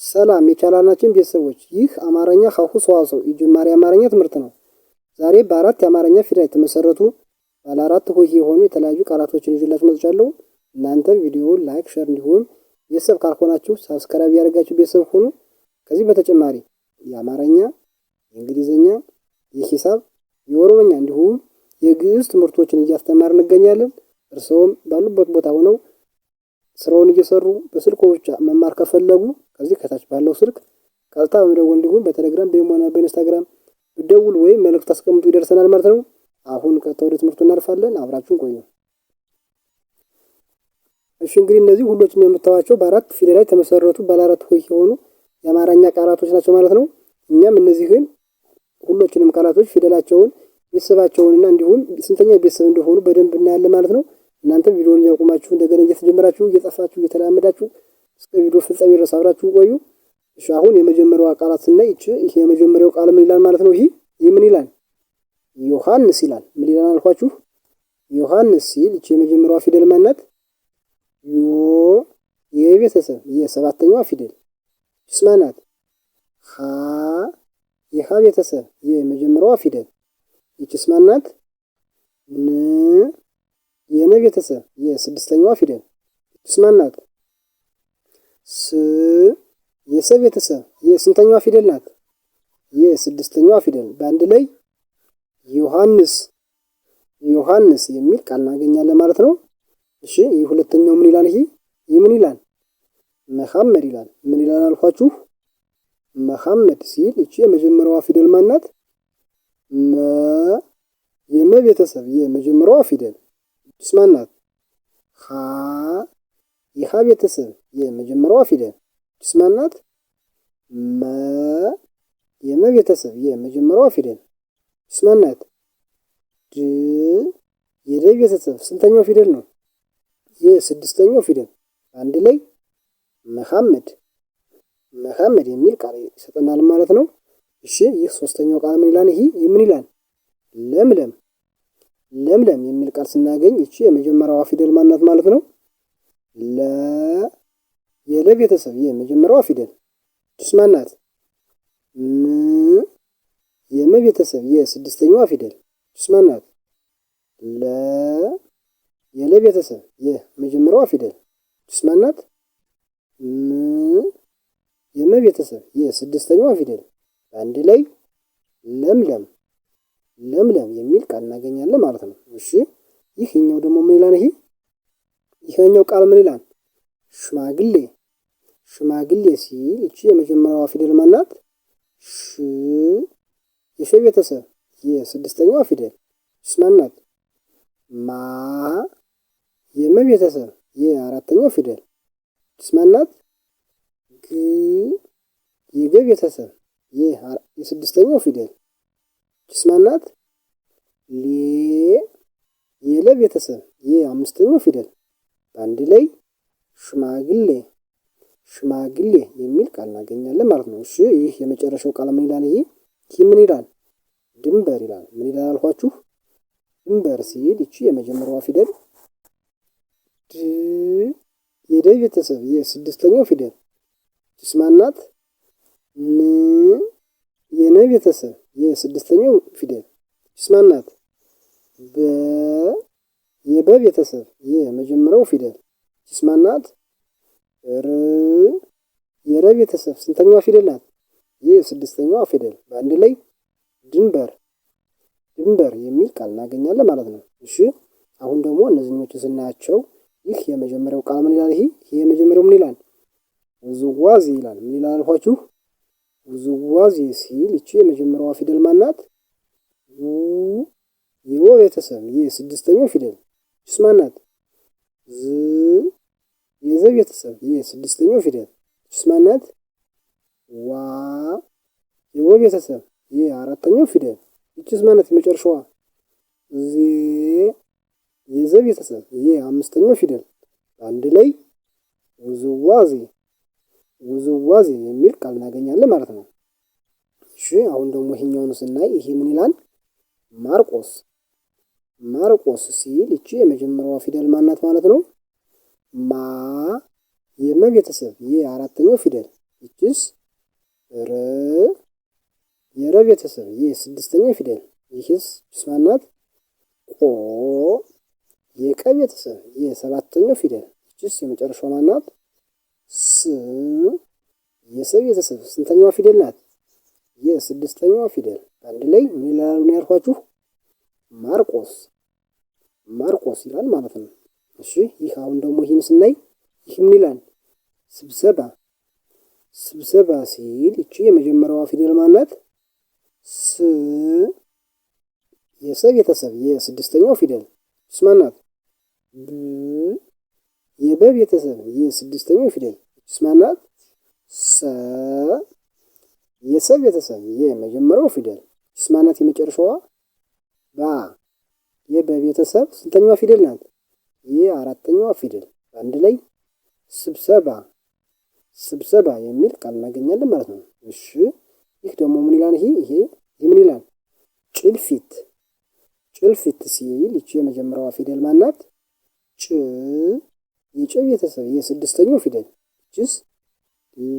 ሰላም የቻናላችን ቤተሰቦች፣ ይህ አማርኛ ሀሁ ሰዋስው የጀማሪ አማርኛ ትምህርት ነው። ዛሬ በአራት የአማርኛ ፊደል የተመሰረቱ ባለ አራት ሆሄ የሆኑ የተለያዩ ቃላቶችን ይዤላችሁ መጥቻለሁ። እናንተም ቪዲዮውን ላይክ፣ ሼር እንዲሁም ቤተሰብ ካልሆናችሁ ሳብስክራይብ ያደርጋችሁ ቤተሰብ ሁኑ። ከዚህ በተጨማሪ የአማርኛ፣ የእንግሊዝኛ፣ የሂሳብ፣ የኦሮምኛ እንዲሁም የግዕዝ ትምህርቶችን እያስተማር እንገኛለን። እርስዎም ባሉበት ቦታ ሆነው ስራውን እየሰሩ በስልኮ ብቻ መማር ከፈለጉ ከዚህ ከታች ባለው ስልክ ቀጥታ በመደወል እንዲሁም በቴሌግራም በኢሞና በኢንስታግራም ብደውሉ ወይም መልእክት አስቀምጡ ይደርሰናል ማለት ነው። አሁን ቀጥታ ወደ ትምህርቱ እናልፋለን። አብራችሁን ቆዩ። እሺ እንግዲህ እነዚህ ሁሎችም የምታዩዋቸው በአራት ፊደላት የተመሰረቱ ባለ አራት ሆሄ የሆኑ የአማርኛ ቃላቶች ናቸው ማለት ነው። እኛም እነዚህን ሁሎችንም ቃላቶች ፊደላቸውን፣ ቤተሰባቸውንና እንዲሁም ስንተኛ ቤተሰብ እንደሆኑ በደንብ እናያለን ማለት ነው። እናንተ ቪዲዮውን እያቆማችሁ እንደገና እየተጀመራችሁ እየጻፋችሁ እየተለማመዳችሁ እስከ ቪዲዮ ፍጻሜ ድረስ አብራችሁ ቆዩ። እሺ አሁን የመጀመሪያው ቃላት ስናይ ይሄ የመጀመሪያው ቃል ምን ይላል ማለት ነው? ይሄ ምን ይላል? ዮሐንስ ይላል። ምን ይላል አልኳችሁ? ዮሐንስ ሲል ይቺ የመጀመሪያዋ ፊደል ማናት? ዮ የቤተሰብ የሰባተኛዋ ፊደል ስማናት። ሀ የሀ ቤተሰብ የመጀመሪያዋ ፊደል ይቺ ስማናት። ን የነ ቤተሰብ የስድስተኛዋ ፊደል ስማናት። ስ የሰ ቤተሰብ የስንተኛዋ ፊደል ናት? የስድስተኛዋ ፊደል። በአንድ ላይ ዮሐንስ ዮሐንስ የሚል ቃል እናገኛለን ማለት ነው። እሺ ይህ ሁለተኛው ምን ይላል? ይህ ምን ይላል? መሐመድ ይላል። ምን ይላል አልኳችሁ? መሐመድ ሲል ይቺ የመጀመሪያዋ ፊደል ማናት? መ የመ ቤተሰብ የመጀመሪያዋ ፊደል ስማናት። ሀ የሀ ቤተሰብ የመጀመሪያዋ ፊደል ስማናት። መ የመ ቤተሰብ የመጀመሪያዋ ፊደል ስማናት። ድ የደ ቤተሰብ ስንተኛው ፊደል ነው? የስድስተኛው ፊደል። አንድ ላይ መሐመድ መሐመድ የሚል ቃል ይሰጠናል ማለት ነው። እሺ ይህ ሶስተኛው ቃል ምን ይላል? ይህ ምን ይላል? ለምለም ለምለም የሚል ቃል ስናገኝ ይቺ የመጀመሪያዋ ፊደል ማናት ማለት ነው? ለ የለ ቤተሰብ የመጀመሪያዋ ፊደል ስማናት። ም የመ ቤተሰብ የስድስተኛዋ ፊደል ስማናት። ለ የለ ቤተሰብ የመጀመሪያዋ ፊደል ስማናት። ም የመ ቤተሰብ የስድስተኛዋ ፊደል አንድ ላይ ለምለም ለምለም የሚል ቃል እናገኛለን ማለት ነው። እሺ ይህኛው ደግሞ ምን ይላል? ይሄኛው ቃል ምን ይላል? ሽማግሌ ሽማግሌ ሲል እቺ የመጀመሪያዋ ፊደል ማናት? ሽ የሸ ቤተሰብ የስድስተኛዋ ፊደል ስማናት። ማ የመ ቤተሰብ የአራተኛው ፊደል ስማናት። ግ የገ ቤተሰብ የስድስተኛው ፊደል ስማናት። ሌ የለ ቤተሰብ የአምስተኛው ፊደል በአንድ ላይ ሽማግሌ ሽማግሌ የሚል ቃል እናገኛለን ማለት ነው። እሺ ይህ የመጨረሻው ቃል ምን ይላል? ይህ ምን ይላል? ድንበር ይላል። ምን ይላል አልኳችሁ? ድንበር ሲል ይቺ የመጀመሪያዋ ፊደል ድ የደ ቤተሰብ የስድስተኛው ፊደል ስማናት። ን የነ ቤተሰብ የስድስተኛው ፊደል ስማናት። በ የበ ቤተሰብ የመጀመሪያው ፊደል ስማናት። ር የረ ቤተሰብ ስንተኛዋ ፊደል ናት? የስድስተኛዋ ፊደል በአንድ ላይ ድንበር ድንበር የሚል ቃል እናገኛለን ማለት ነው። እሺ አሁን ደግሞ እነዚህኞቹን ስናያቸው ይህ የመጀመሪያው ቃል ምን ይላል? ይህ የመጀመሪያው ምን ይላል? ውዝዋዜ ይላል። ምን ይላል አልኳችሁ? ውዝዋዜ ሲል ይቺ የመጀመሪያዋ ፊደል ማናት? ው የወ ቤተሰብ የስድስተኛው ፊደል ስማናት። ዝ የዘ ቤተሰብ የስድስተኛው ፊደል ስማናት። ዋ የወ ቤተሰብ የአራተኛው ፊደል ይቺ ስማናት የመጨረሻዋ። ዜ የዘ ቤተሰብ የአምስተኛው ፊደል አንድ ላይ ውዝዋዜ ውዝዋዜ የሚል ቃል እናገኛለን ማለት ነው። እሺ አሁን ደግሞ ይሄኛውን ስናይ ይሄ ምን ይላል? ማርቆስ ማርቆስ ሲል ይቺ የመጀመሪያዋ ፊደል ማናት ማለት ነው? ማ የመ ቤተሰብ የአራተኛው ፊደል ይችስ ር የረ ቤተሰብ የስድስተኛ ፊደል ይህስ ማን ናት? ቆ የቀ ቤተሰብ የሰባተኛው ፊደል ይችስ የመጨረሻው ማን ናት? ስ የሰ ቤተሰብ ስንተኛዋ ፊደል ናት? የስድስተኛዋ ፊደል። አንድ ላይ ምን ይላሉ ነው ያልኳችሁ? ማርቆስ ማርቆስ ይላል ማለት ነው። እሺ ይህ አሁን ደግሞ ይህን ስናይ ይህ ምን ይላል? ስብሰባ ስብሰባ ሲል ይቺ የመጀመሪያዋ ፊደል ማናት? ስ የሰ ቤተሰብ የስድስተኛው ፊደል ስ ማናት? ብ የበ ቤተሰብ የስድስተኛው ፊደል ስ ማናት? ሰ የሰ ቤተሰብ የመጀመሪያው ፊደል ስ ማናት? የመጨረሻዋ ባ የበ ቤተሰብ ስንተኛዋ ፊደል ናት? የአራተኛዋ ፊደል። አንድ ላይ ስብሰባ ስብሰባ የሚል ቃል እናገኛለን ማለት ነው። እሺ ይህ ደግሞ ምን ይላል? ይሄ ምን ይላል? ጭልፊት ጭልፊት ሲል ይቺ የመጀመሪያዋ ፊደል ማናት? ጭ የጨ ቤተሰብ የስድስተኛው ፊደል ይችስ ል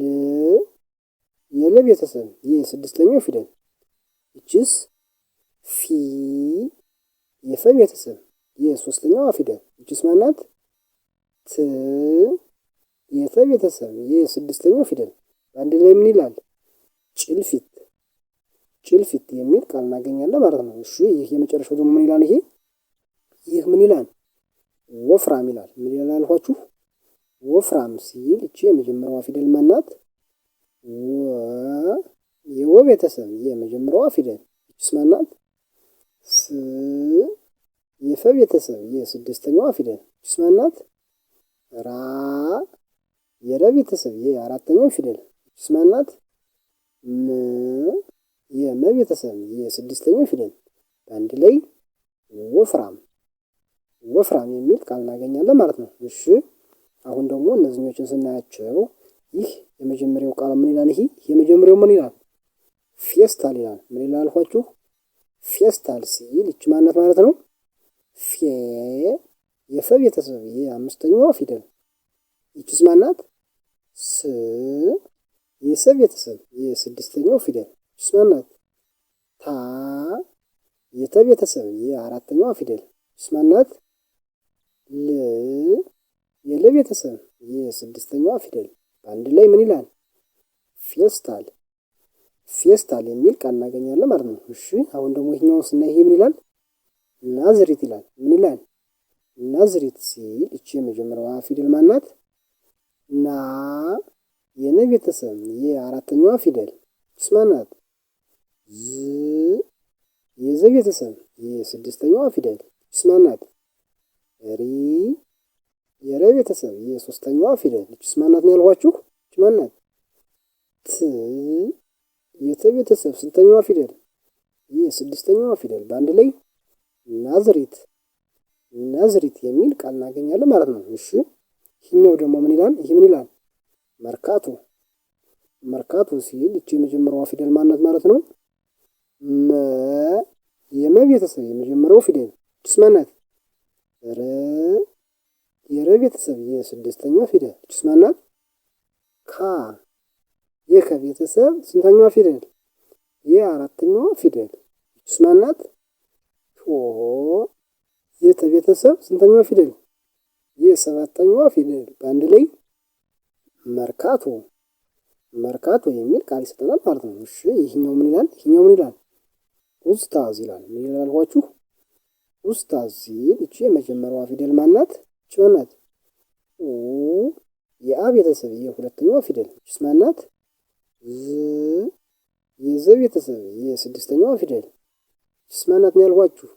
የለ ቤተሰብ የስድስተኛው ፊደል ይችስ ፊ የፈ ቤተሰብ የሶስተኛዋ ፊደል ይችስ ማናት? ት የተ ቤተሰብ የስድስተኛው ፊደል በአንድ ላይ ምን ይላል? ጭልፊት ጭልፊት የሚል ቃል እናገኛለን ማለት ነው። እሺ ይህ የመጨረሻው ደግሞ ምን ይላል? ይህ ምን ይላል? ወፍራም ይላል። ምን ይላል አልኳችሁ? ወፍራም ሲል እቺ የመጀመሪያዋ ፊደል ማናት? ወ የወ ቤተሰብ የመጀመሪያዋ ፊደል እቺስ ማናት? ስ የፈ ቤተሰብ የስድስተኛዋ ፊደል እቺስ ማናት? ራ የረ ቤተሰብ የአራተኛው ፊደል እቺስ ማናት? ም የመ ቤተሰብ የስድስተኛው ፊደል በአንድ ላይ ወፍራም ወፍራም የሚል ቃል እናገኛለን ማለት ነው። እሺ አሁን ደግሞ እነዚህኞችን ስናያቸው ይህ የመጀመሪያው ቃል ምን ይላል? ይሄ የመጀመሪያው ምን ይላል? ፌስታል ይላል። ምን ይላል አልኳችሁ? ፌስታል ሲል ይቺ ማናት ማለት ነው? ፌ የፈ ቤተሰብ የአምስተኛዋ ፊደል ይቺስ ማናት? ስ የሰ ቤተሰብ የስድስተኛው ፊደል ይቺስ ማናት? ታ የተ ቤተሰብ የአራተኛዋ ፊደል ይቺስ ማናት? ል የለ ቤተሰብ የስድስተኛዋ ፊደል በአንድ ላይ ምን ይላል? ፌስታል ፌስታል የሚል ቃል እናገኛለን ማለት ነው። እሺ አሁን ደግሞ ይሄኛውን ስናይ ይሄ ምን ይላል? ናዝሪት ይላል። ምን ይላል? ናዝሪት ሲል እቺ የመጀመሪያዋ ፊደል ማናት? ና የነ ቤተሰብ የአራተኛዋ ፊደል እቺስ ማናት? ዝ የዘ ቤተሰብ የስድስተኛዋ ፊደል እቺስ ማናት? ሪ የረ ቤተሰብ የሶስተኛዋ ፊደል እቺስ ማናት ነው ያልኳችሁ? እቺ ማናት? ት የተ ቤተሰብ ስንተኛዋ ፊደል? የስድስተኛዋ ፊደል በአንድ ላይ ናዝሪት ናዝሪት የሚል ቃል እናገኛለን ማለት ነው። እሺ ይህኛው ደግሞ ምን ይላል? ይህ ምን ይላል? መርካቶ መርካቶ ሲል እቺ የመጀመሪያዋ ፊደል ማናት ማለት ነው? መ የመ ቤተሰብ የመጀመሪያው ፊደል እቺስ ማናት? ረ የረ ቤተሰብ የስድስተኛዋ ፊደል እቺስ ማናት? ካ የከ ቤተሰብ ስንተኛዋ ፊደል? የአራተኛዋ ፊደል እቺስ ማናት? ቶ የተ ቤተሰብ ስንተኛዋ ፊደል? የሰባተኛዋ ፊደል በአንድ ላይ መርካቶ መርካቶ የሚል ቃል ይሰጠናል ማለት ነው። እሺ ይሄኛው ምን ይላል? ይሄኛው ምን ይላል? ኡስታዝ ይላል። ምን ይላል አልኳችሁ? ኡስታዝ ሲል እቺ የመጀመሪያዋ ፊደል ማናት? እቺ ማናት? ኡ የአ ቤተሰብ የሁለተኛዋ ፊደል እቺስ ማናት? ዝ የዘ ቤተሰብ የስድስተኛዋ ፊደል እቺስ ማናት ነው ያልኳችሁ?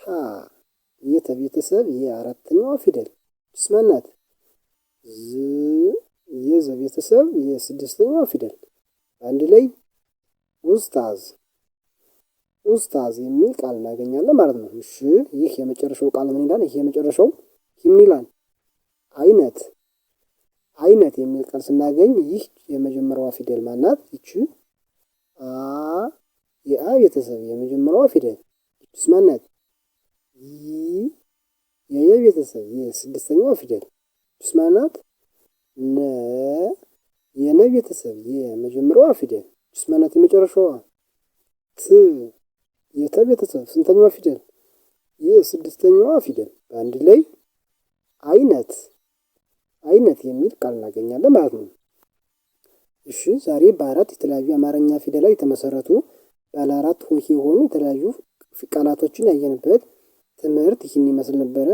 ታ የተ ቤተሰብ የአራተኛዋ ፊደል እቺስ ማናት? ዝ የዘ ቤተሰብ የስድስተኛዋ ፊደል አንድ ላይ ኡስታዝ ኡስታዝ የሚል ቃል እናገኛለን ማለት ነው። እሺ ይህ የመጨረሻው ቃል ምን ይላል? ይህ የመጨረሻው ምን ይላል? አይነት አይነት የሚል ቃል ስናገኝ ይህ የመጀመሪያዋ ፊደል ማናት? ይቺ አ የአ ቤተሰብ የመጀመሪያዋ ፊደል ይቺስ ማናት? ይ የየ ቤተሰብ የስድስተኛዋ ፊደል ይቺስ ማናት? ነ የነ ቤተሰብ የመጀመሪያዋ ፊደል ስ ማለት የመጨረሻዋ ት የተ ቤተሰብ ስንተኛዋ ፊደል የስድስተኛዋ ፊደል በአንድ ላይ አይነት የሚል ቃል እናገኛለን ማለት ነው። እሺ ዛሬ በአራት የተለያዩ አማርኛ ፊደላት የተመሰረቱ ባለ አራት ሆሄ የሆኑ የተለያዩ ቃላቶችን ያየንበት ትምህርት ይህን ይመስል ነበረ።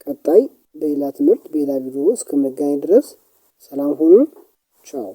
ቀጣይ በሌላ ትምህርት በሌላ ቪዲዮ እስከምንገናኝ ድረስ ሰላም ሁኑ። ቻው